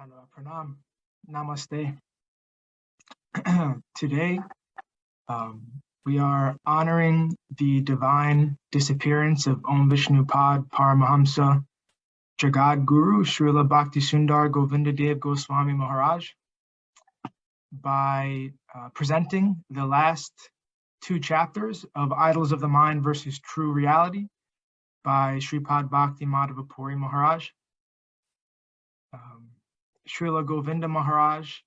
Pranam, Namaste. Today, we are honoring the divine disappearance of Om Vishnu Pad Paramahamsa Jagad Guru Srila Bhakti Sundar Govinda Dev Goswami Maharaj by presenting the last two chapters of Idols of the Mind versus True Reality by Sripad Bhakti Madhava Puri Maharaj. Srila Govinda Maharaj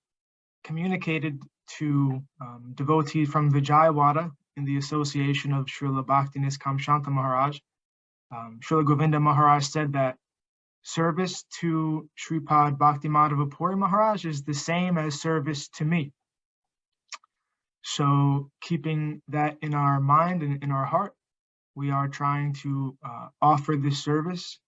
communicated to devotees from Vijayawada in the association of Srila Bhakti Niskam Shanta Maharaj. Srila Govinda Maharaj said that service to Sripad Bhakti Madhava Puri Maharaj is the same as service to me. So keeping that in our mind and in our heart, we are trying to offer this service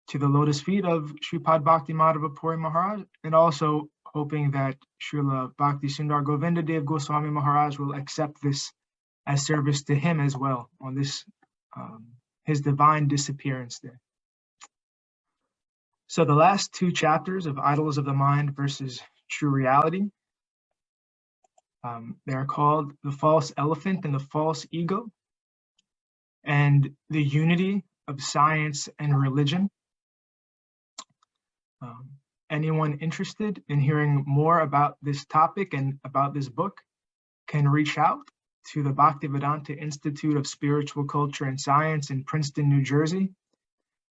to the lotus feet of Sripad Bhakti Madhava Puri Maharaj, and also hoping that Srila Bhakti Sundar Govinda Dev Goswami Maharaj will accept this as service to him as well on this his divine disappearance day. So the last two chapters of Idols of the Mind versus True Reality, they are called The False Elephant and the False Ego, and the unity of science and religion. Anyone interested in hearing more about this topic and about this book can reach out to the Bhaktivedanta Institute of Spiritual Culture and Science in Princeton, New Jersey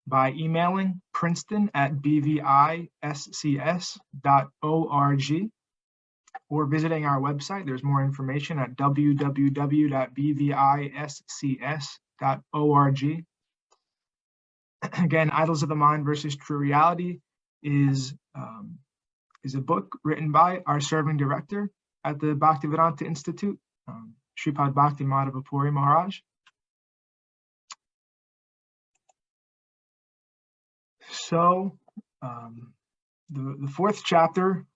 by emailing princeton@bviscs.org or visiting our website. There's more information at www.bviscs.org. Again, Idols of the Mind versus True Reality is a book written by our serving director at the Bhaktivedanta Institute, Sripad Bhakti Madhava Puri Maharaj. So the fourth chapter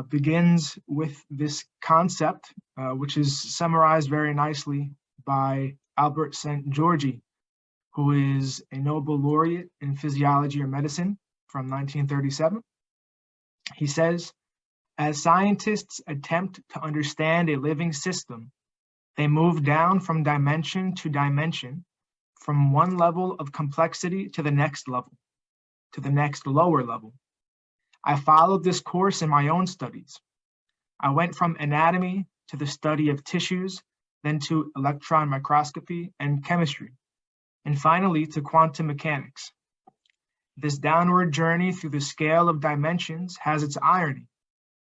begins with this concept, which is summarized very nicely by Albert St. Georgi, who is a Nobel laureate in physiology or medicine from 1937. He says, as scientists attempt to understand a living system, they move down from dimension to dimension, from one level of complexity to the next level, to the next lower level. I followed this course in my own studies. I went from anatomy to the study of tissues, then to electron microscopy and chemistry, and finally to quantum mechanics. This downward journey through the scale of dimensions has its irony,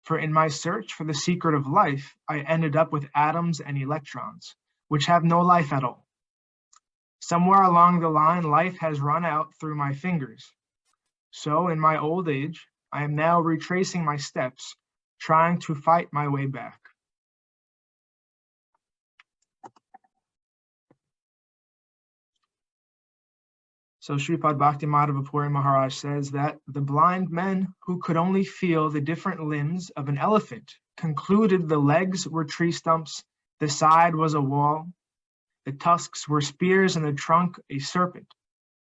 for in my search for the secret of life, I ended up with atoms and electrons, which have no life at all. Somewhere along the line, life has run out through my fingers. So in my old age, I am now retracing my steps, trying to fight my way back. So Sripad Bhakti Madhava Puri Maharaj says that the blind men who could only feel the different limbs of an elephant concluded the legs were tree stumps, the side was a wall, the tusks were spears, and the trunk a serpent.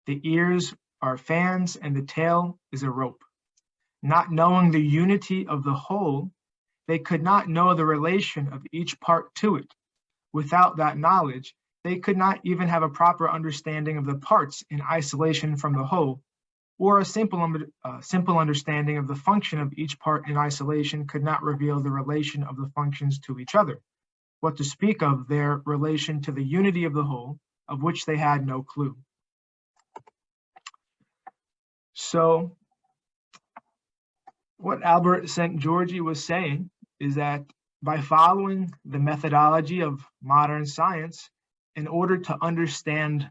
The ears are fans, and the tail is a rope. Not knowing the unity of the whole, they could not know the relation of each part to it. Without that knowledge, they could not even have a proper understanding of the parts in isolation from the whole, or a simple understanding of the function of each part in isolation could not reveal the relation of the functions to each other, what to speak of their relation to the unity of the whole, of which they had no clue. So what Albert St. Georgi was saying is that by following the methodology of modern science, in order to understand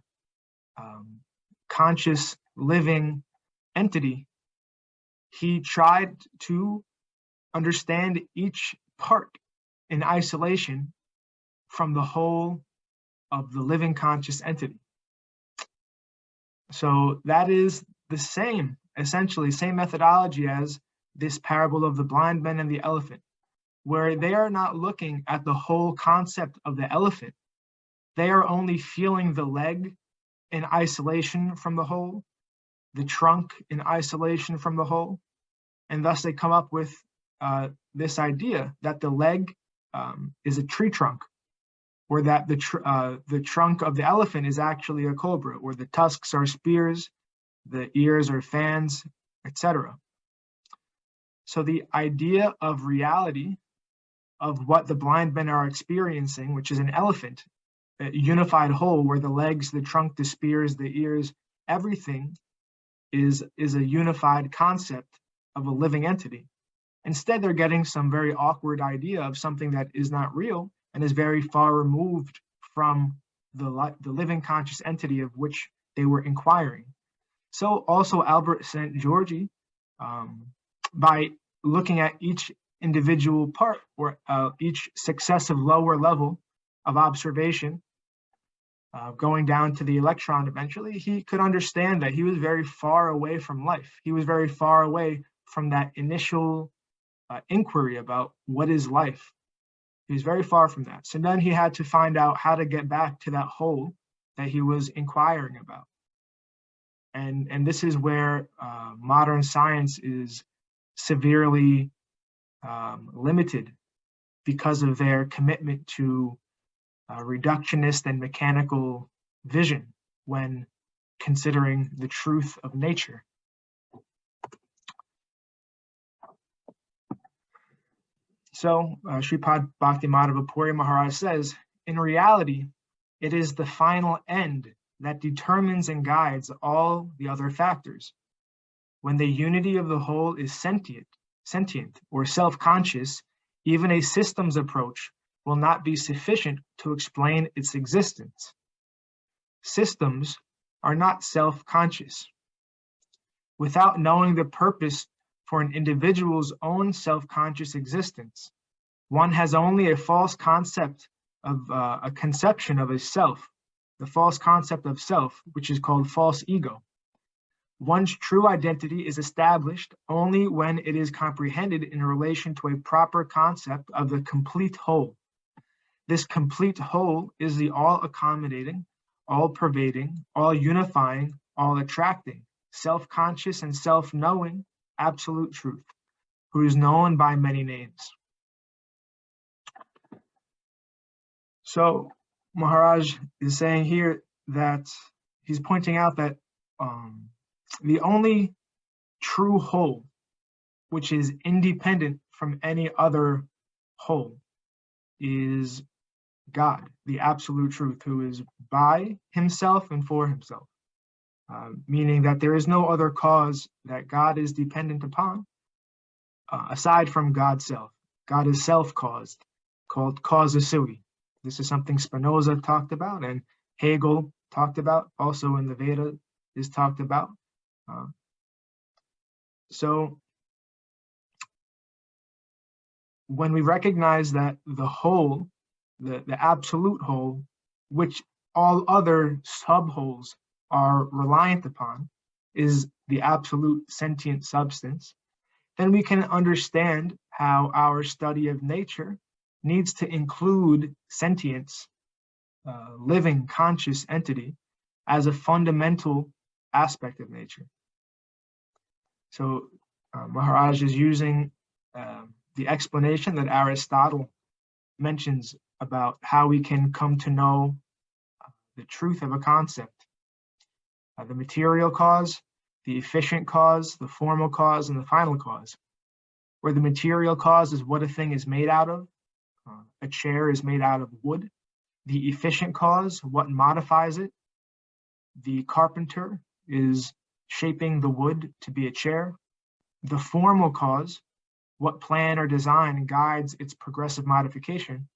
conscious living entity, he tried to understand each part in isolation from the whole of the living conscious entity. So that is the same, essentially, same methodology as this parable of the blind men and the elephant, where they are not looking at the whole concept of the elephant. They are only feeling the leg in isolation from the whole, the trunk in isolation from the whole, And thus they come up with this idea that the leg is a tree trunk, or that the trunk of the elephant is actually a cobra, or the tusks are spears, the ears are fans, etc. So the idea of reality of what the blind men are experiencing, which is an elephant, a unified whole where the legs, the trunk, the spears, the ears, everything is a unified concept of a living entity. Instead, they're getting some very awkward idea of something that is not real and is very far removed from the living conscious entity of which they were inquiring. So also Albert St. Georgi, by looking at each individual part or each successive lower level of observation, going down to the electron eventually, he could understand that he was very far away from life. He was very far away from that initial inquiry about what is life. He was very far from that. So then he had to find out how to get back to that whole that he was inquiring about. And this is where modern science is severely limited because of their commitment to reductionist and mechanical vision when considering the truth of nature. So Sripad Bhaktimadhava Puri Maharaj says, in reality, it is the final end that determines and guides all the other factors. When the unity of the whole is sentient or self-conscious, even a systems approach will not be sufficient to explain its existence. Systems are not self-conscious. Without knowing the purpose for an individual's own self-conscious existence, one has only a false concept of a conception of a self, the false concept of self, which is called false ego. One's true identity is established only when it is comprehended in relation to a proper concept of the complete whole. This complete whole is the all-accommodating, all-pervading, all-unifying, all-attracting, self-conscious and self-knowing absolute truth, who is known by many names. So Maharaj is saying here that he's pointing out that the only true whole, which is independent from any other whole, is God, the absolute truth, who is by himself and for himself, meaning that there is no other cause that God is dependent upon aside from God's self. God is self-caused, called causa sui. This is something Spinoza talked about and Hegel talked about, also in the Veda is talked about. So when we recognize that the whole, the absolute whole, which all other sub-wholes are reliant upon, is the absolute sentient substance, then we can understand how our study of nature needs to include sentience, living conscious entity, as a fundamental aspect of nature. So Maharaj is using the explanation that Aristotle mentions about how we can come to know the truth of a concept. The material cause, the efficient cause, the formal cause, and the final cause. Where the material cause is what a thing is made out of. A chair is made out of wood. The efficient cause, what modifies it. The carpenter is shaping the wood to be a chair. The formal cause, what plan or design guides its progressive modification.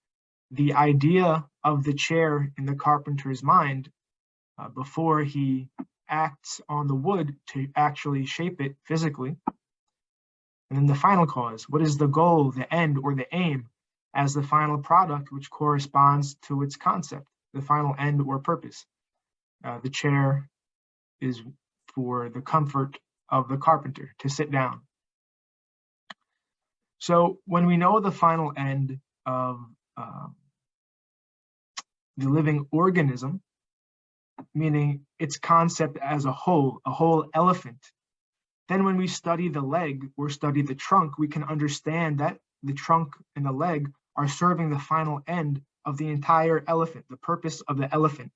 The idea of the chair in the carpenter's mind before he acts on the wood to actually shape it physically. And then the final cause, what is the goal, the end, or the aim as the final product which corresponds to its concept, the final end or purpose. The chair is for the comfort of the carpenter to sit down. So when we know the final end of the living organism, meaning its concept as a whole elephant, Then when we study the leg or study the trunk, we can understand that the trunk and the leg are serving the final end of the entire elephant, the purpose of the elephant.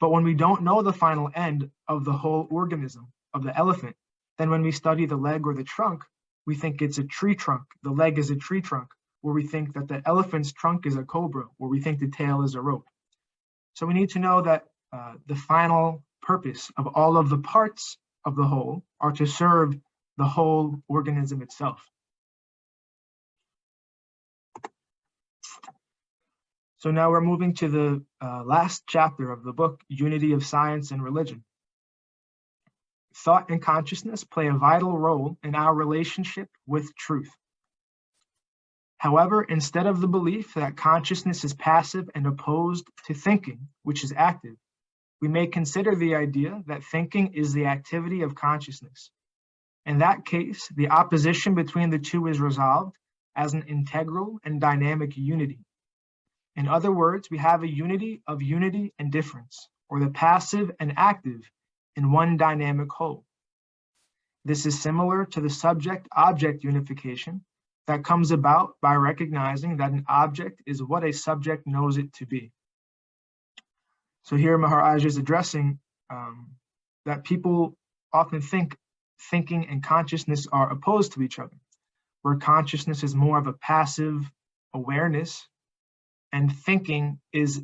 But when we don't know the final end of the whole organism of the elephant, then when we study the leg or the trunk, we think it's a tree trunk. The leg is a tree trunk, or we think that the elephant's trunk is a cobra, or we think the tail is a rope. So we need to know that the final purpose of all of the parts of the whole are to serve the whole organism itself. So now we're moving to the last chapter of the book, Unity of Science and Religion. Thought and consciousness play a vital role in our relationship with truth. However, instead of the belief that consciousness is passive and opposed to thinking, which is active, we may consider the idea that thinking is the activity of consciousness. In that case, the opposition between the two is resolved as an integral and dynamic unity. In other words, we have a unity of unity and difference, or the passive and active in one dynamic whole. This is similar to the subject-object unification that comes about by recognizing that an object is what a subject knows it to be. So here Maharaj is addressing that people often think thinking and consciousness are opposed to each other, where consciousness is more of a passive awareness and thinking is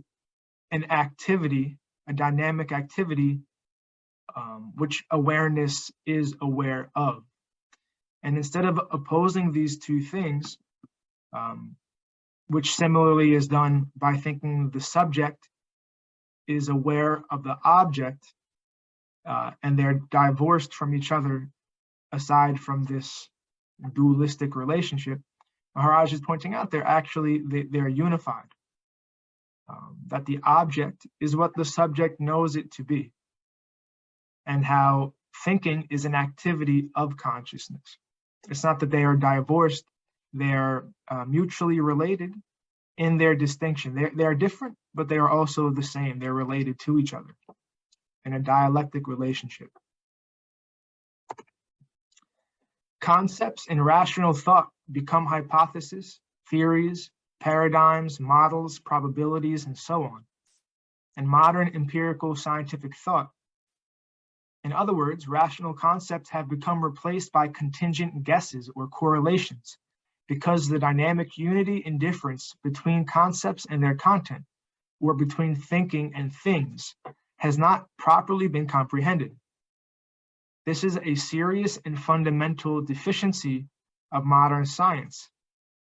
an activity, a dynamic activity, which awareness is aware of. And instead of opposing these two things, which similarly is done by thinking the subject is aware of the object, and they're divorced from each other aside from this dualistic relationship, Maharaj is pointing out they're unified. That the object is what the subject knows it to be, and how thinking is an activity of consciousness. It's not that they are divorced, they're mutually related in their distinction. They are different, but they are also the same. They're related to each other in a dialectic relationship. Concepts in rational thought become hypotheses, theories, paradigms, models, probabilities, and so on. And modern empirical scientific thought, in other words, rational concepts have become replaced by contingent guesses or correlations, because the dynamic unity and difference between concepts and their content, or between thinking and things, has not properly been comprehended. This is a serious and fundamental deficiency of modern science,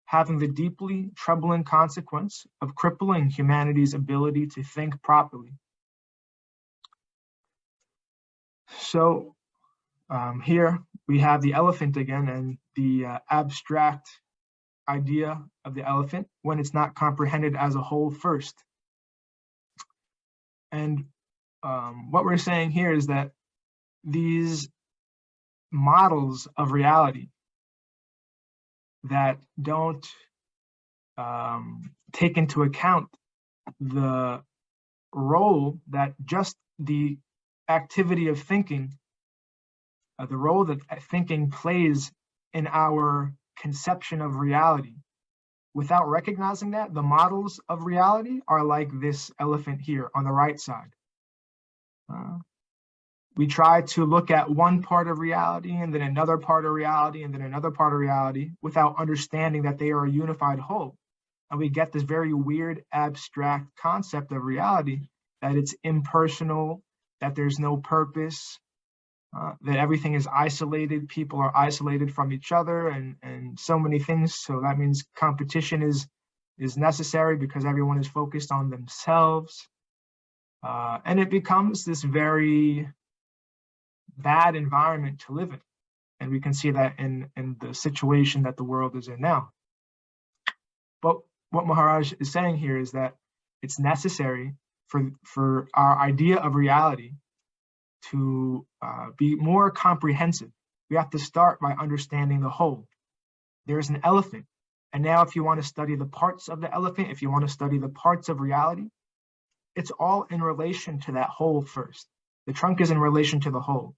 having the deeply troubling consequence of crippling humanity's ability to think properly. So here we have the elephant again, and the abstract idea of the elephant when it's not comprehended as a whole first. And what we're saying here is that these models of reality that don't take into account the role that just the activity of thinking, the role that thinking plays in our conception of reality. Without recognizing that, the models of reality are like this elephant here on the right side. We try to look at one part of reality and then another part of reality and then another part of reality without understanding that they are a unified whole. And we get this very weird abstract concept of reality, that it's impersonal, that there's no purpose, that everything is isolated, people are isolated from each other, and so many things. So that means competition is necessary because everyone is focused on themselves. And it becomes this very bad environment to live in. And we can see that in the situation that the world is in now. But what Maharaj is saying here is that it's necessary for our idea of reality to be more comprehensive. We have to start by understanding the whole. There's an elephant. And now if you want to study the parts of the elephant, if you want to study the parts of reality, it's all in relation to that whole first. The trunk is in relation to the whole.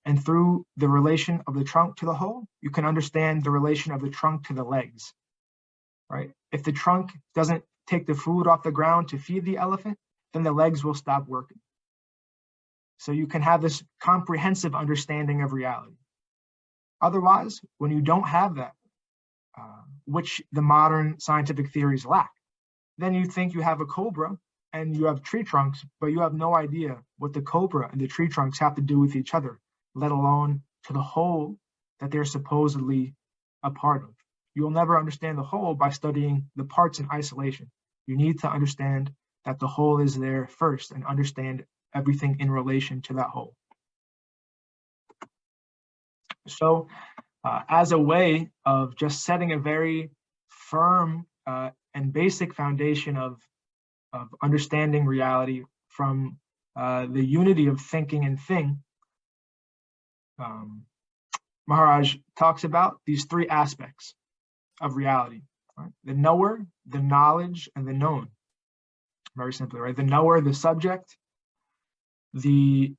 And through the relation of the trunk to the whole, you can understand the relation of the trunk to the legs, right? If the trunk doesn't take the food off the ground to feed the elephant, then the legs will stop working. So you can have this comprehensive understanding of reality. Otherwise, when you don't have that, which the modern scientific theories lack, then you think you have a cobra and you have tree trunks, but you have no idea what the cobra and the tree trunks have to do with each other, let alone to the whole that they're supposedly a part of. You'll never understand the whole by studying the parts in isolation. You need to understand that the whole is there first and understand everything in relation to that whole. So as a way of just setting a very firm and basic foundation of understanding reality from the unity of thinking and thing, Maharaj talks about these three aspects of reality, right? The knower, the knowledge, and the known. Very simply, right? The knower, the subject, the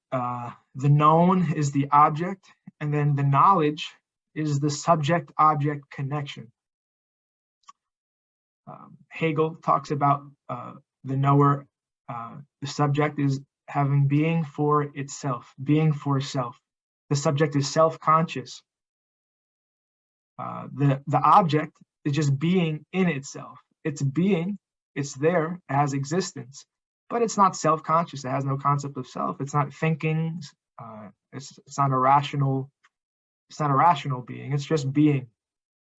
known is the object, and then the knowledge is the subject-object connection. Hegel talks about the knower, the subject is having being for itself, being for self. The subject is self-conscious. The object is just being in itself. It's being, it's there, it has existence, but it's not self-conscious. It has no concept of self. It's not thinking. It's not a rational. It's not a rational being. It's just being,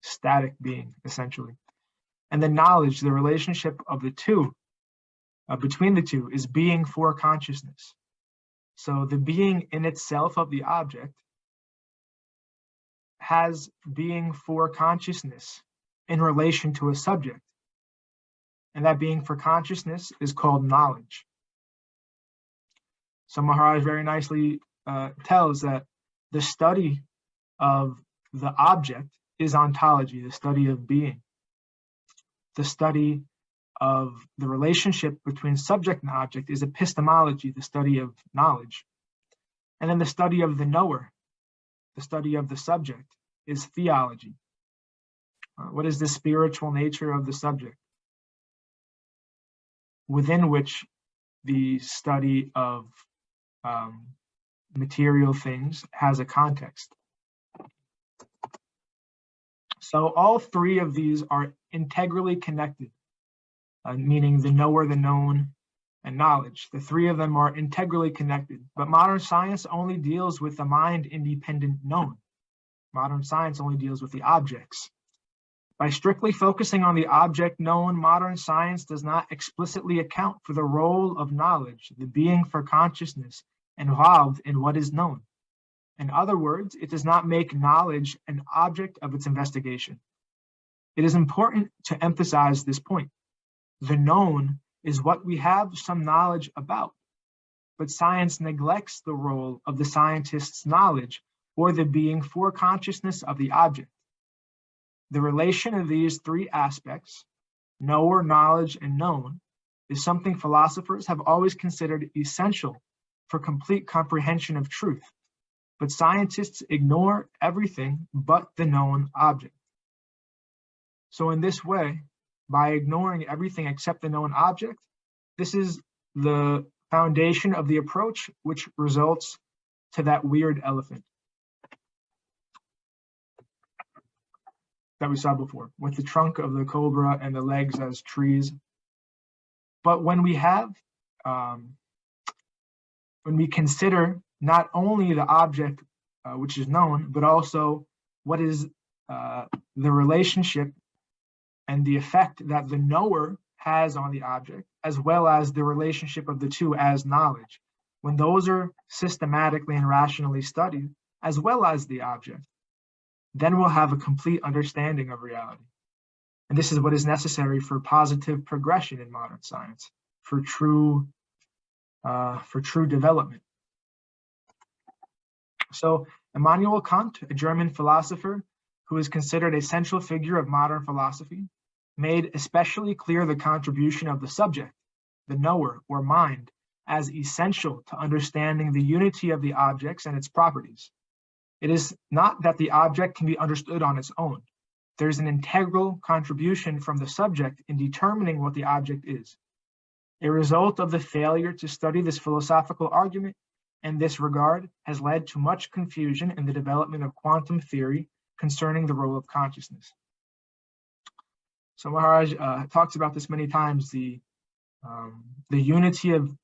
static being, essentially. And the knowledge, the relationship of the two, between the two, is being for consciousness. So the being in itself of the object has being for consciousness in relation to a subject. And that being for consciousness is called knowledge. So Maharaj very nicely tells that the study of the object is ontology, the study of being. The study of the relationship between subject and object is epistemology, the study of knowledge. And then the study of the knower, the study of the subject, is theology. What is the spiritual nature of the subject, within which the study of material things has a context? So all three of these are integrally connected, meaning the knower, the known, and knowledge. The three of them are integrally connected, but modern science only deals with the mind-independent known. Modern science only deals with the objects. By strictly focusing on the object known, modern science does not explicitly account for the role of knowledge, the being for consciousness, involved in what is known. In other words, it does not make knowledge an object of its investigation. It is important to emphasize this point. The known is what we have some knowledge about, but science neglects the role of the scientist's knowledge or the being for consciousness of the object. The relation of these three aspects, knower, knowledge, and known, is something philosophers have always considered essential for complete comprehension of truth. But scientists ignore everything but the known object. So in this way, by ignoring everything except the known object, this is the foundation of the approach which results to that weird elephant that we saw before, with the trunk of the cobra and the legs as trees. But when we have, when we consider not only the object which is known, but also what is the relationship and the effect that the knower has on the object, as well as the relationship of the two as knowledge. When those are systematically and rationally studied, as well as the object, then we'll have a complete understanding of reality. And this is what is necessary for positive progression in modern science, for true development. So Immanuel Kant, a German philosopher who is considered a central figure of modern philosophy, made especially clear the contribution of the subject, the knower or mind, as essential to understanding the unity of the objects and its properties. It is not that the object can be understood on its own. There's an integral contribution from the subject in determining what the object is. A result of the failure to study this philosophical argument in this regard has led to much confusion in the development of quantum theory concerning the role of consciousness. So Maharaj talks about this many times, the unity of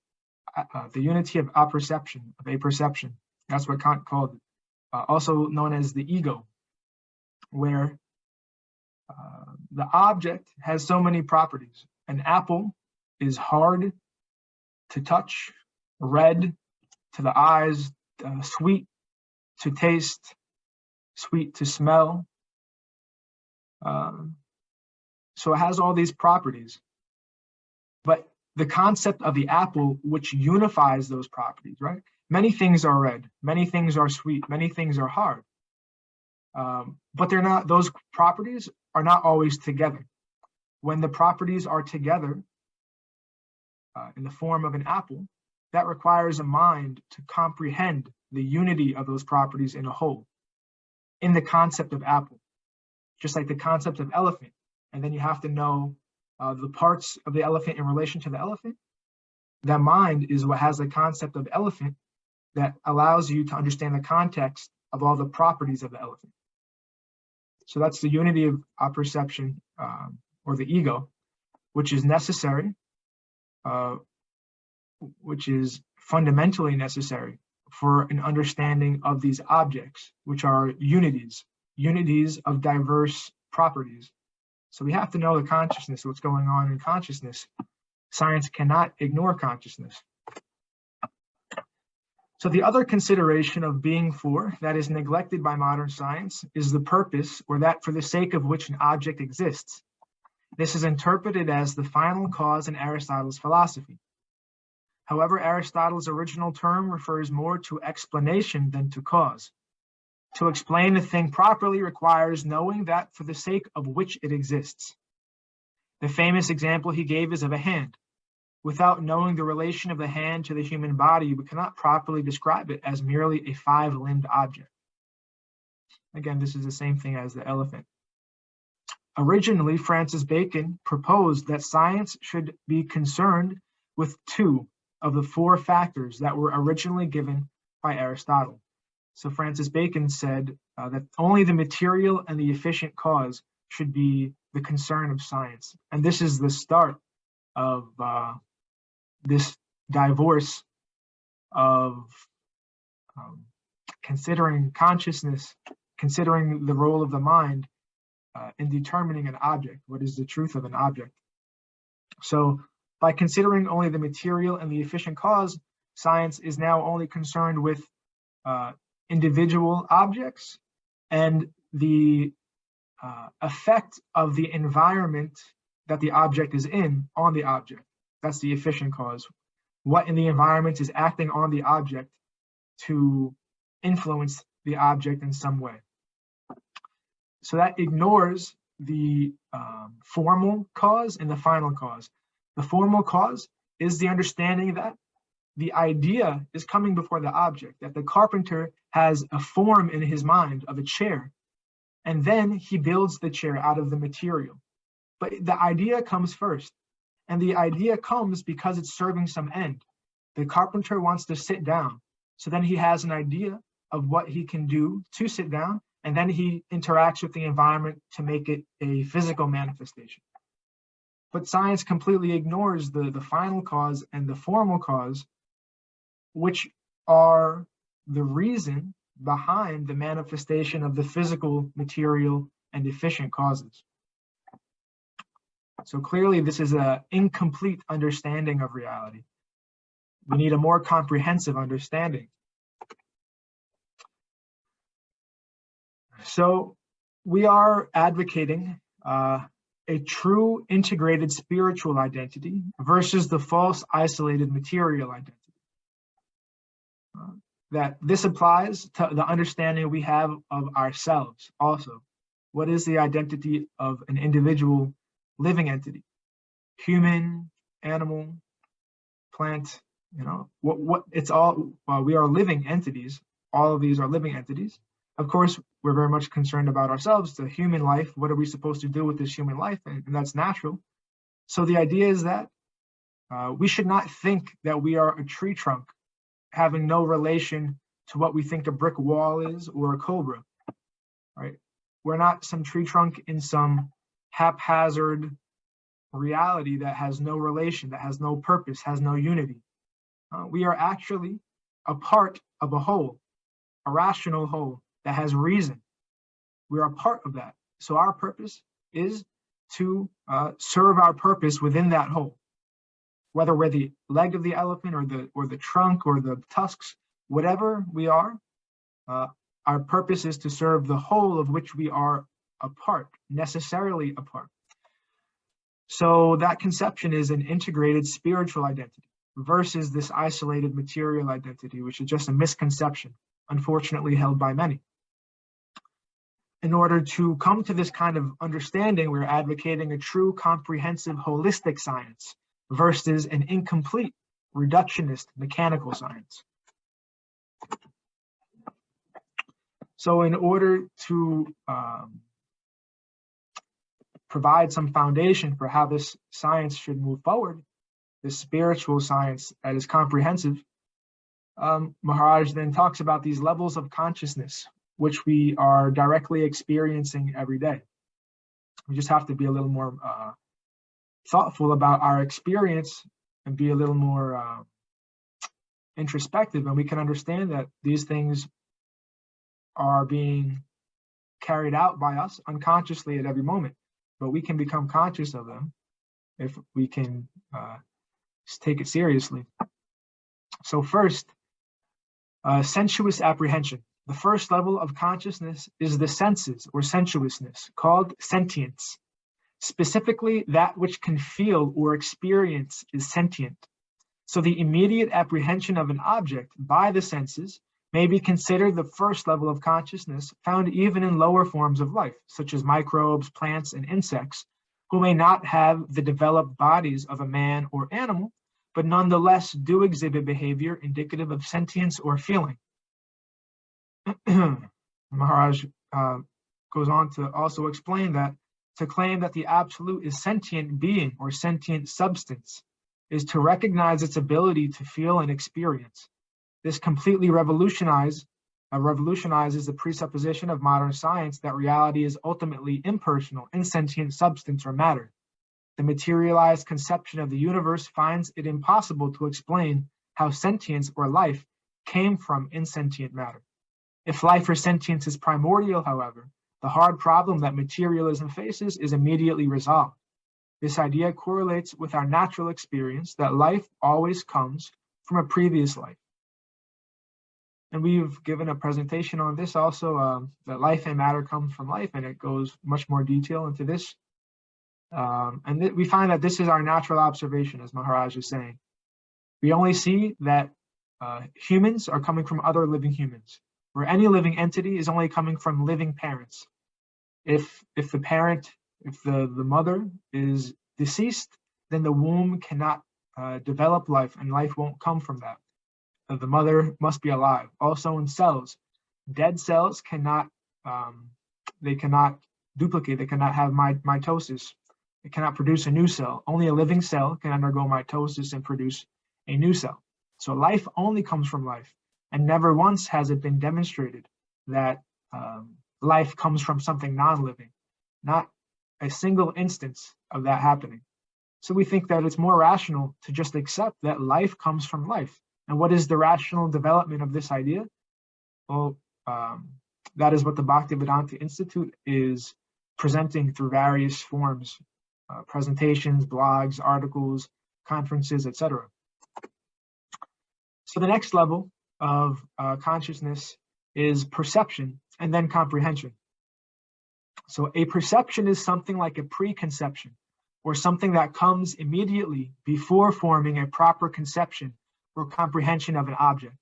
apperception, of apperception. That's what Kant called it. Also known as the ego, where the object has so many properties. An apple is hard to touch, red to the eyes, sweet to taste, sweet to smell. So it has all these properties. But the concept of the apple, which unifies those properties, right? Many things are red, many things are sweet, many things are hard. But they're not, those properties are not always together. When the properties are together in the form of an apple, that requires a mind to comprehend the unity of those properties in a whole, in the concept of apple, just like the concept of elephant. And then you have to know the parts of the elephant in relation to the elephant. That mind is what has the concept of elephant that allows you to understand the context of all the properties of the elephant. So that's the unity of apperception, or the ego, which is necessary, which is fundamentally necessary for an understanding of these objects, which are unities of diverse properties. So we have to know the consciousness, what's going on in consciousness. Science cannot ignore consciousness. So the other consideration of being for that is neglected by modern science is the purpose, or that for the sake of which an object exists. This is interpreted as the final cause in Aristotle's philosophy. However, Aristotle's original term refers more to explanation than to cause. To explain a thing properly requires knowing that for the sake of which it exists. The famous example he gave is of a hand. Without knowing the relation of the hand to the human body, we cannot properly describe it as merely a five-limbed object. Again, this is the same thing as the elephant. Originally, Francis Bacon proposed that science should be concerned with two of the four factors that were originally given by Aristotle. So Francis Bacon said that only the material and the efficient cause should be the concern of science. And this is the start of this divorce of considering consciousness, considering the role of the mind in determining an object. What is the truth of an object? So by considering only the material and the efficient cause, science is now only concerned with individual objects and the effect of the environment that the object is in on the object. That's the efficient cause. What in the environment is acting on the object to influence the object in some way. So that ignores the formal cause and the final cause. The formal cause is the understanding that the idea is coming before the object, that the carpenter has a form in his mind of a chair, and then he builds the chair out of the material. But the idea comes first, and the idea comes because it's serving some end. The carpenter wants to sit down, so then he has an idea of what he can do to sit down, and then he interacts with the environment to make it a physical manifestation. But science completely ignores the final cause and the formal cause, which are the reason behind the manifestation of the physical, material, and efficient causes. So clearly, this is an incomplete understanding of reality. We need a more comprehensive understanding. So we are advocating a true integrated spiritual identity versus the false isolated material identity. That this applies to the understanding we have of ourselves also. What is the identity of an individual living entity? Human, animal, plant, what it's all, we are living entities. All of these are living entities. Of course, we're very much concerned about ourselves, the human life. What are we supposed to do with this human life? And that's natural. So the idea is that we should not think that we are a tree trunk having no relation to what we think a brick wall is or a cobra, right? We're not some tree trunk in some haphazard reality that has no relation, that has no purpose, has no unity. We are actually a part of a whole, a rational whole that has reason. We are a part of that. So our purpose is to serve our purpose within that whole. Whether we're the leg of the elephant or the trunk or the tusks, whatever we are, our purpose is to serve the whole of which we are a part, necessarily a part. So that conception is an integrated spiritual identity versus this isolated material identity, which is just a misconception, unfortunately held by many. In order to come to this kind of understanding, we're advocating a true, comprehensive, holistic science versus an incomplete, reductionist, mechanical science. So in order to provide some foundation for how this science should move forward, this spiritual science that is comprehensive, Maharaj then talks about these levels of consciousness, which we are directly experiencing every day. We just have to be a little more thoughtful about our experience and be a little more introspective, and we can understand that these things are being carried out by us unconsciously at every moment, but we can become conscious of them if we can take it seriously. So first, sensuous apprehension. The first level of consciousness is the senses or sensuousness, called sentience. Specifically, that which can feel or experience is sentient. So the immediate apprehension of an object by the senses may be considered the first level of consciousness found even in lower forms of life, such as microbes, plants, and insects, who may not have the developed bodies of a man or animal, but nonetheless do exhibit behavior indicative of sentience or feeling. Maharaj goes on to also explain that to claim that the absolute is sentient being or sentient substance is to recognize its ability to feel and experience. This completely revolutionizes the presupposition of modern science that reality is ultimately impersonal, insentient substance or matter. The materialized conception of the universe finds it impossible to explain how sentience or life came from insentient matter. If life or sentience is primordial, however, the hard problem that materialism faces is immediately resolved. This idea correlates with our natural experience that life always comes from a previous life. And we've given a presentation on this also, that life and matter come from life, and it goes much more detail into this. And we find that this is our natural observation, as Maharaj is saying. We only see that humans are coming from other living humans, where any living entity is only coming from living parents. If the mother is deceased, then the womb cannot develop life, and life won't come from that. The mother must be alive. Also in cells, dead cells cannot duplicate. They cannot have mitosis. It cannot produce a new cell. Only a living cell can undergo mitosis and produce a new cell. So life only comes from life, and never once has it been demonstrated that life comes from something non-living. Not a single instance of that happening. So we think that it's more rational to just accept that life comes from life. And what is the rational development of this idea? Well, that is what the Bhaktivedanta Institute is presenting through various forms, presentations, blogs, articles, conferences, etc. So the next level of consciousness is perception and then comprehension. So a perception is something like a preconception, or something that comes immediately before forming a proper conception or comprehension of an object.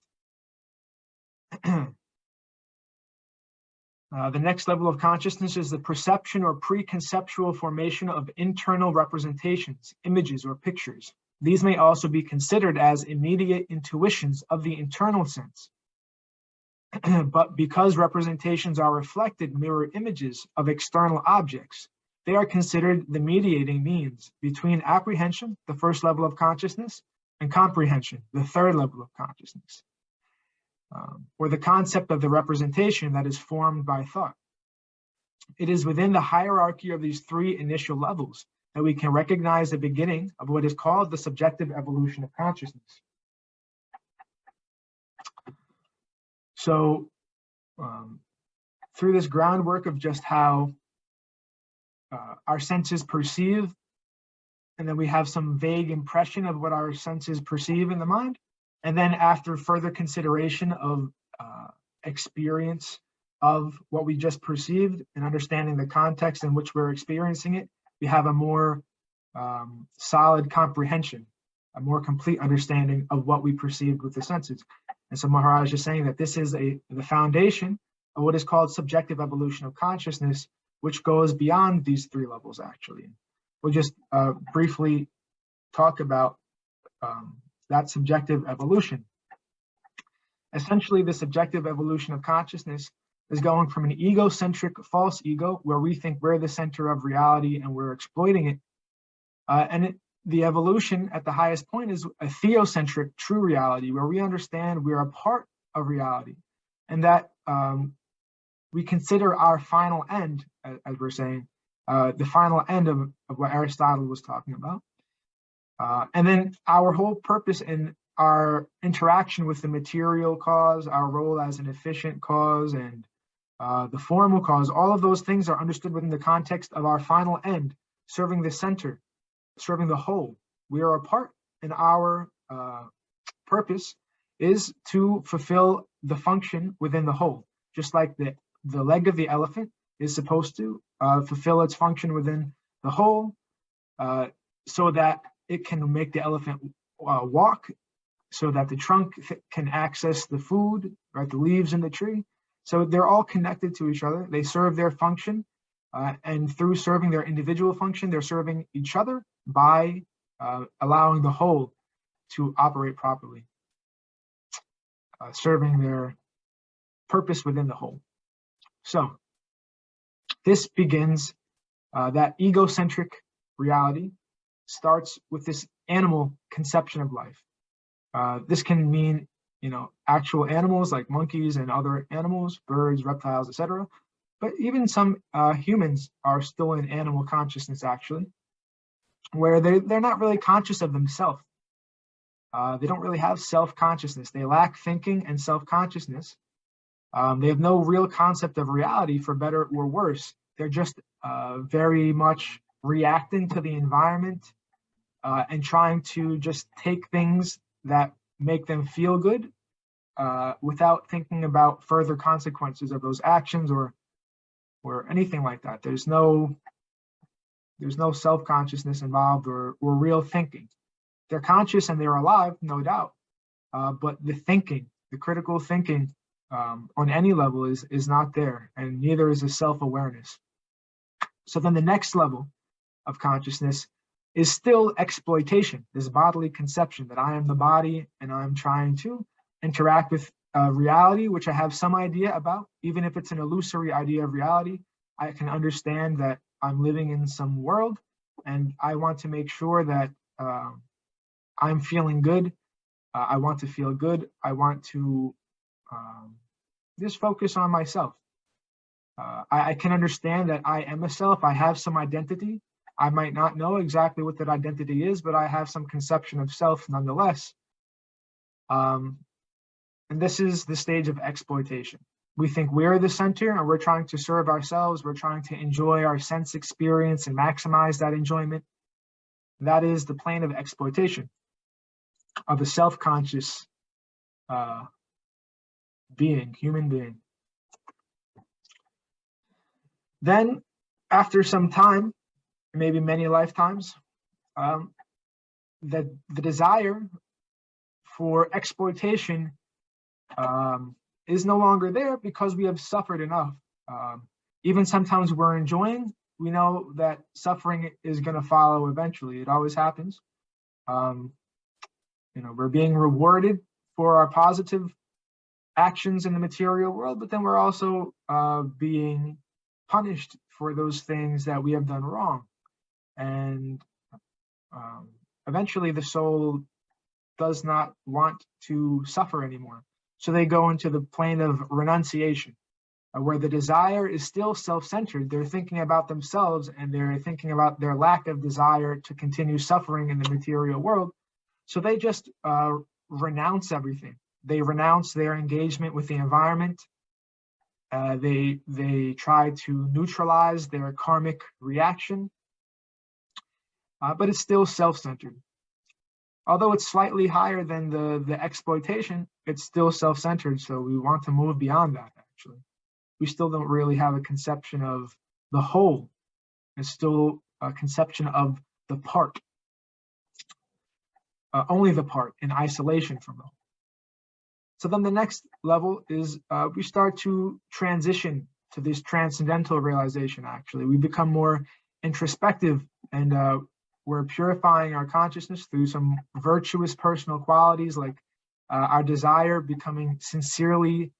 The next level of consciousness is the perception or preconceptual formation of internal representations, images, or pictures. These may also be considered as immediate intuitions of the internal sense. But because representations are reflected mirror images of external objects, they are considered the mediating means between apprehension, the first level of consciousness, and comprehension, the third level of consciousness, or the concept of the representation that is formed by thought. It is within the hierarchy of these three initial levels that we can recognize the beginning of what is called the subjective evolution of consciousness. So, through this groundwork of just how our senses perceive, and then we have some vague impression of what our senses perceive in the mind, and then after further consideration of experience of what we just perceived and understanding the context in which we're experiencing it, we have a more solid comprehension, a more complete understanding of what we perceived with the senses. And so Maharaj is saying that this is the foundation of what is called subjective evolution of consciousness, which goes beyond these three levels, actually. We'll just briefly talk about that subjective evolution. Essentially, the subjective evolution of consciousness is going from an egocentric false ego, where we think we're the center of reality and we're exploiting it, the evolution at the highest point is a theocentric true reality, where we understand we're a part of reality, and that we consider our final end, as we're saying, the final end of what Aristotle was talking about. And then our whole purpose in our interaction with the material cause, our role as an efficient cause, and the formal cause, all of those things are understood within the context of our final end, serving the center, serving the whole. We are a part, and our purpose is to fulfill the function within the whole, just like the leg of the elephant is supposed to fulfill its function within the whole, so that it can make the elephant walk, so that the trunk can access the food, right, the leaves in the tree. So they're all connected to each other. They serve their function, and through serving their individual function, they're serving each other by allowing the whole to operate properly, serving their purpose within the whole. So this begins, that egocentric reality starts with this animal conception of life. This can mean, actual animals like monkeys and other animals, birds, reptiles, etc. But even some humans are still in animal consciousness, actually, where they're not really conscious of themselves. They don't really have self-consciousness. They lack thinking and self-consciousness. They have no real concept of reality, for better or worse. They're just very much reacting to the environment and trying to just take things that make them feel good without thinking about further consequences of those actions or anything like that. There's no self-consciousness involved or real thinking. They're conscious and they're alive, no doubt, but the thinking, the critical thinking on any level is not there, and neither is the self-awareness. So then the next level of consciousness is still exploitation, this bodily conception that I am the body and I'm trying to interact with reality, which I have some idea about. Even if it's an illusory idea of reality, I can understand that I'm living in some world, and I want to make sure that I'm feeling good. I want to feel good. I want to just focus on myself. I can understand that I am a self. I have some identity. I might not know exactly what that identity is, but I have some conception of self nonetheless. And this is the stage of exploitation. We think we're the center and we're trying to serve ourselves. We're trying to enjoy our sense experience and maximize that enjoyment. That is the plane of exploitation of a self-conscious human being. Then, after some time, maybe many lifetimes, the desire for exploitation is no longer there because we have suffered enough. Even sometimes we're enjoying, we know that suffering is going to follow eventually. It always happens. We're being rewarded for our positive actions in the material world, but then we're also being punished for those things that we have done wrong. And eventually the soul does not want to suffer anymore. So they go into the plane of renunciation, where the desire is still self-centered. They're thinking about themselves, and they're thinking about their lack of desire to continue suffering in the material world. So they just renounce everything. They renounce their engagement with the environment. They try to neutralize their karmic reaction, but it's still self-centered. Although it's slightly higher than the exploitation, it's still self-centered. So we want to move beyond that, actually. We still don't really have a conception of the whole. It's still a conception of the part. Only the part in isolation from the whole. So then the next level is we start to transition to this transcendental realization, actually. We become more introspective, and we're purifying our consciousness through some virtuous personal qualities, like our desire becoming sincerely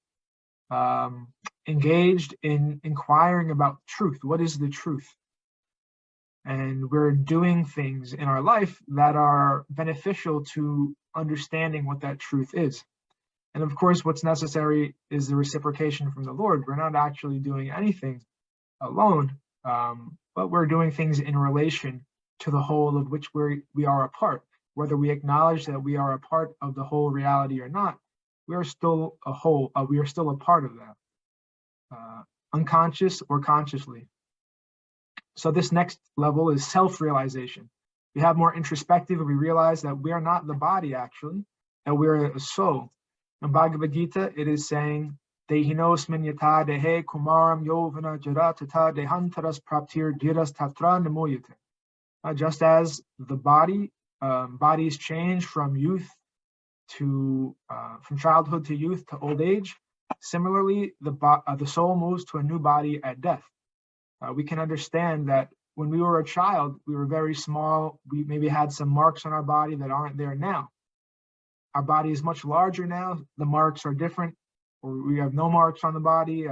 engaged in inquiring about truth. What is the truth? And we're doing things in our life that are beneficial to understanding what that truth is. And of course, what's necessary is the reciprocation from the Lord. We're not actually doing anything alone, but we're doing things in relation to the whole of which we are a part. Whether we acknowledge that we are a part of the whole reality or not, we are still a whole. We are still a part of that, unconscious or consciously. So this next level is self-realization. We have more introspective, and we realize that we are not the body, actually, that we're a soul. In Bhagavad Gita, it is saying, Dehinosmin yata dehe kumaram yovana jaratata dehantaras praptir dhiras tatra namoyate. Just as the bodies change from youth to from childhood to youth to old age, similarly, the soul moves to a new body at death. We can understand that when we were a child, we were very small. We maybe had some marks on our body that aren't there now. Our body is much larger now. The marks are different, or we have no marks on the body,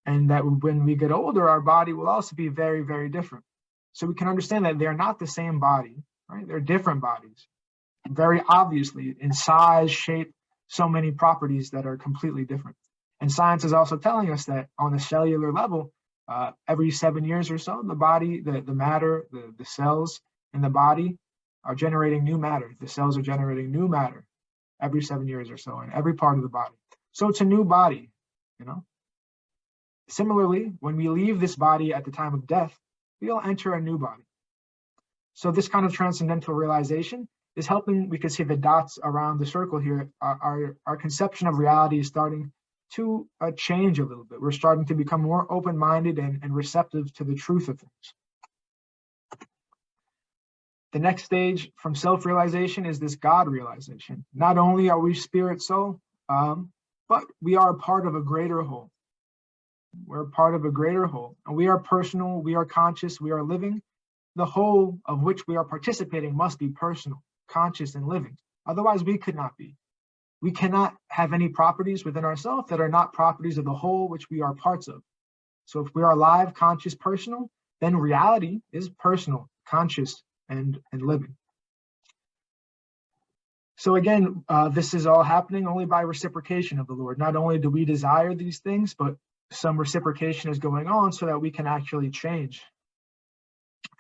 and that when we get older, our body will also be very, very different. So we can understand that they're not the same body, right? They're different bodies, very obviously in size, shape, so many properties that are completely different. And science is also telling us that on a cellular level, every 7 years or so, the body, the matter, the cells in the body are generating new matter. The cells are generating new matter every 7 years or so in every part of the body. So it's a new body, you know. Similarly, when we leave this body at the time of death, we'll enter a new body. So this kind of transcendental realization is helping. We can see the dots around the circle here. Our conception of reality is starting to change a little bit. We're starting to become more open-minded and receptive to the truth of things. The next stage from self-realization is this God realization. Not only are we spirit soul, but we are part of a greater whole. We're part of a greater whole. And we are personal, we are conscious, we are living. The whole of which we are participating must be personal, conscious, and living. Otherwise, we could not be. We cannot have any properties within ourselves that are not properties of the whole which we are parts of. So if we are alive, conscious, personal, then reality is personal, conscious, and living. So again, this is all happening only by reciprocation of the Lord. Not only do we desire these things, but some reciprocation is going on so that we can actually change.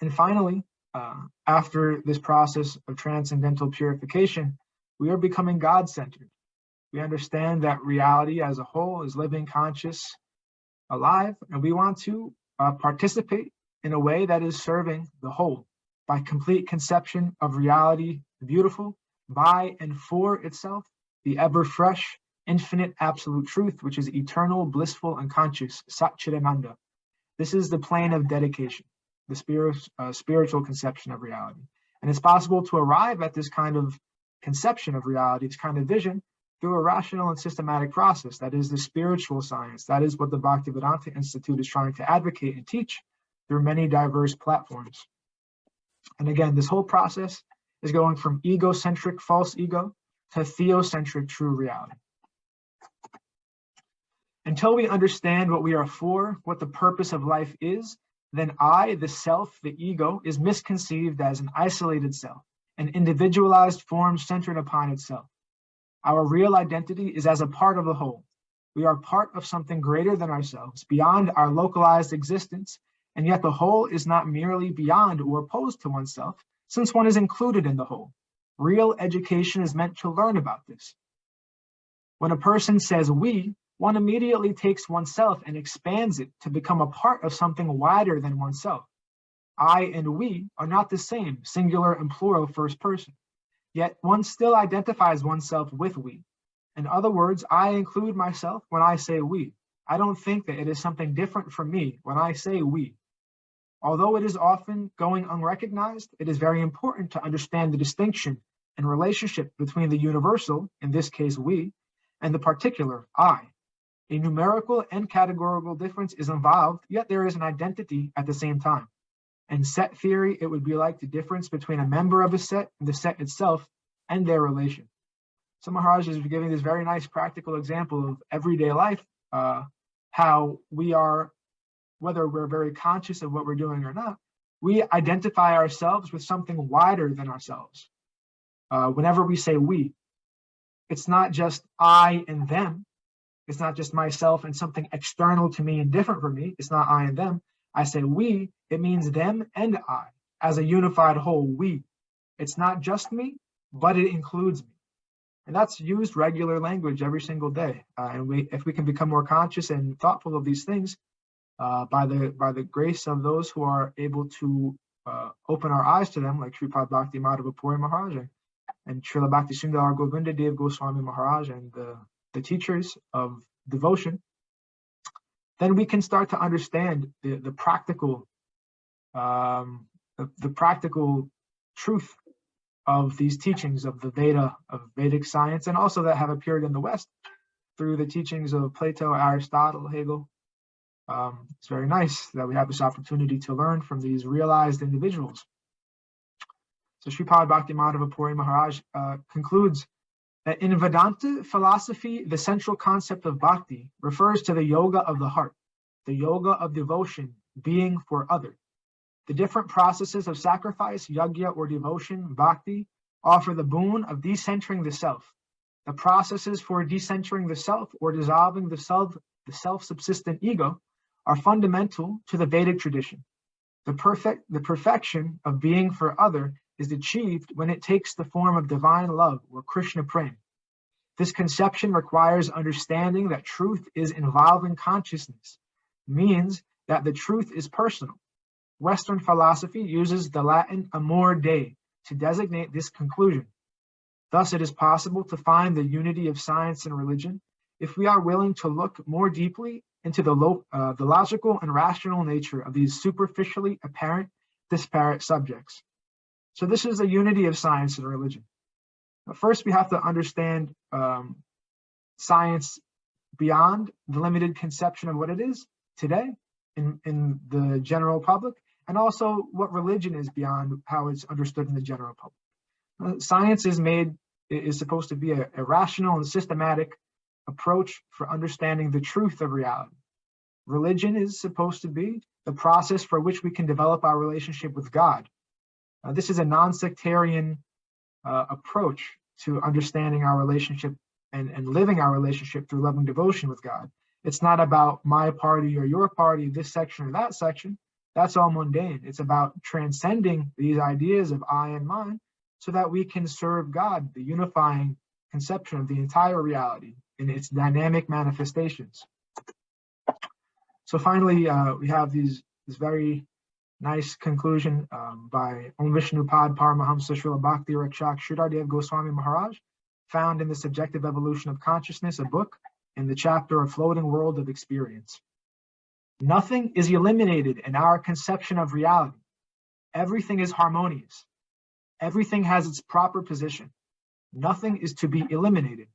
And finally, after this process of transcendental purification, we are becoming God-centered. We understand that reality as a whole is living, conscious, alive, and we want to participate in a way that is serving the whole by complete conception of reality, the beautiful, by and for itself, the ever-fresh, infinite, absolute truth, which is eternal, blissful, and conscious, Satchidananda. This is the plane of dedication, the spiritual conception of reality. And it's possible to arrive at this kind of conception of reality, this kind of vision, through a rational and systematic process. That is the spiritual science. That is what the Bhaktivedanta Institute is trying to advocate and teach through many diverse platforms. And again, this whole process is going from egocentric false ego to theocentric true reality. Until we understand what we are for, what the purpose of life is, then I, the self, the ego, is misconceived as an isolated self, an individualized form centered upon itself. Our real identity is as a part of the whole. We are part of something greater than ourselves, beyond our localized existence, and yet the whole is not merely beyond or opposed to oneself, since one is included in the whole. Real education is meant to learn about this. When a person says we, one immediately takes oneself and expands it to become a part of something wider than oneself. I and we are not the same, singular and plural first person. Yet one still identifies oneself with we. In other words, I include myself when I say we. I don't think that it is something different from me when I say we. Although it is often going unrecognized, it is very important to understand the distinction and relationship between the universal, in this case we, and the particular, I. A numerical and categorical difference is involved, yet there is an identity at the same time. In set theory, it would be like the difference between a member of a set and the set itself and their relation. So Maharaj is giving this very nice practical example of everyday life, how we are, whether we're very conscious of what we're doing or not, we identify ourselves with something wider than ourselves. Whenever we say we, it's not just I and them. It's not just myself and something external to me and different from me. It's not I and them. I say we, it means them and I as a unified whole, we. It's not just me, but it includes me. And that's used regular language every single day. If we can become more conscious and thoughtful of these things, by the grace of those who are able to open our eyes to them, like Sripad Bhakti Madhava Puri Maharaj and Srila Bhakti Sundar Govinda Dev Goswami Maharaj and the teachers of devotion, then we can start to understand the practical truth of these teachings of the Veda, of Vedic science, and also that have appeared in the West through the teachings of Plato, Aristotle, Hegel. It's very nice that we have this opportunity to learn from these realized individuals. So Sripad Bhakti Madhava Puri Maharaj concludes that in Vedanta philosophy, the central concept of bhakti refers to the yoga of the heart, the yoga of devotion, being for other. The different processes of sacrifice, yajna or devotion, bhakti, offer the boon of decentering the self. The processes for decentering the self or dissolving the self-subsistent ego are fundamental to the Vedic tradition. The perfection of being for other is achieved when it takes the form of divine love or Krishna prema. This conception requires understanding that truth is involving consciousness, means that the truth is personal. Western philosophy uses the Latin amor Dei to designate this conclusion. Thus, it is possible to find the unity of science and religion if we are willing to look more deeply into the logical and rational nature of these superficially apparent, disparate subjects. So this is the unity of science and religion. But first, we have to understand science beyond the limited conception of what it is today in the general public, and also what religion is beyond how it's understood in the general public. Science is supposed to be a rational and systematic approach for understanding the truth of reality. Religion is supposed to be the process for which we can develop our relationship with God. This is a non-sectarian approach to understanding our relationship and living our relationship through loving devotion with God. It's not about my party or your party, this section or that section. That's all mundane. It's about transcending these ideas of I and mine so that we can serve God, the unifying conception of the entire reality in its dynamic manifestations. So finally, we have this very nice conclusion by Om Vishnupad Paramahamsa Srila Bhakti Rakshak Sridhar Goswami Maharaj, found in The Subjective Evolution of Consciousness, a book in the chapter of Floating World of Experience. Nothing is eliminated in our conception of reality. Everything is harmonious. Everything has its proper position. Nothing is to be eliminated.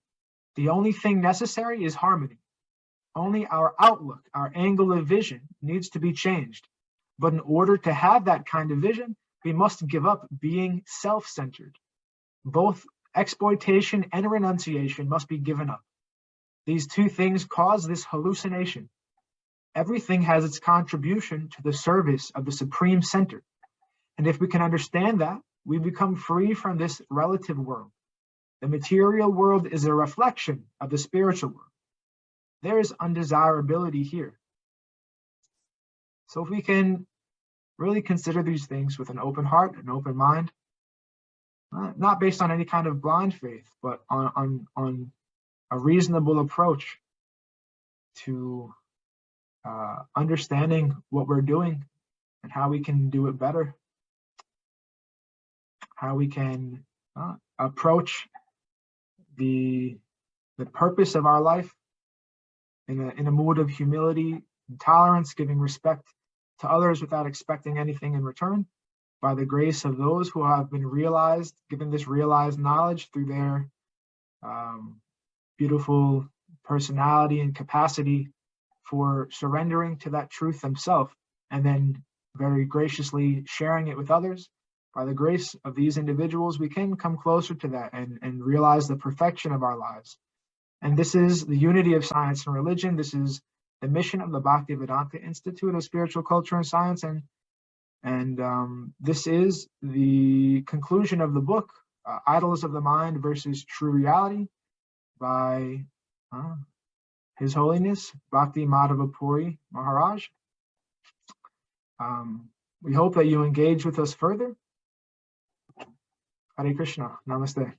The only thing necessary is harmony. Only our outlook, our angle of vision needs to be changed. But in order to have that kind of vision, we must give up being self-centered. Both exploitation and renunciation must be given up. These two things cause this hallucination. Everything has its contribution to the service of the Supreme Center. And if we can understand that, we become free from this relative world. The material world is a reflection of the spiritual world. There is undesirability here. So if we can really consider these things with an open heart, an open mind, not based on any kind of blind faith, but on a reasonable approach to understanding what we're doing and how we can do it better, how we can approach the purpose of our life in a mood of humility and tolerance, giving respect to others without expecting anything in return, by the grace of those who have been realized, given this realized knowledge through their beautiful personality and capacity for surrendering to that truth themselves, and then very graciously sharing it with others. By the grace of these individuals, we can come closer to that and realize the perfection of our lives. And this is the unity of science and religion. This is the mission of the Bhaktivedanta Institute of Spiritual Culture and Science. And this is the conclusion of the book, Idols of the Mind versus True Reality, by His Holiness Bhakti Madhava Puri Maharaj. We hope that you engage with us further. Hare Krishna. Namaste.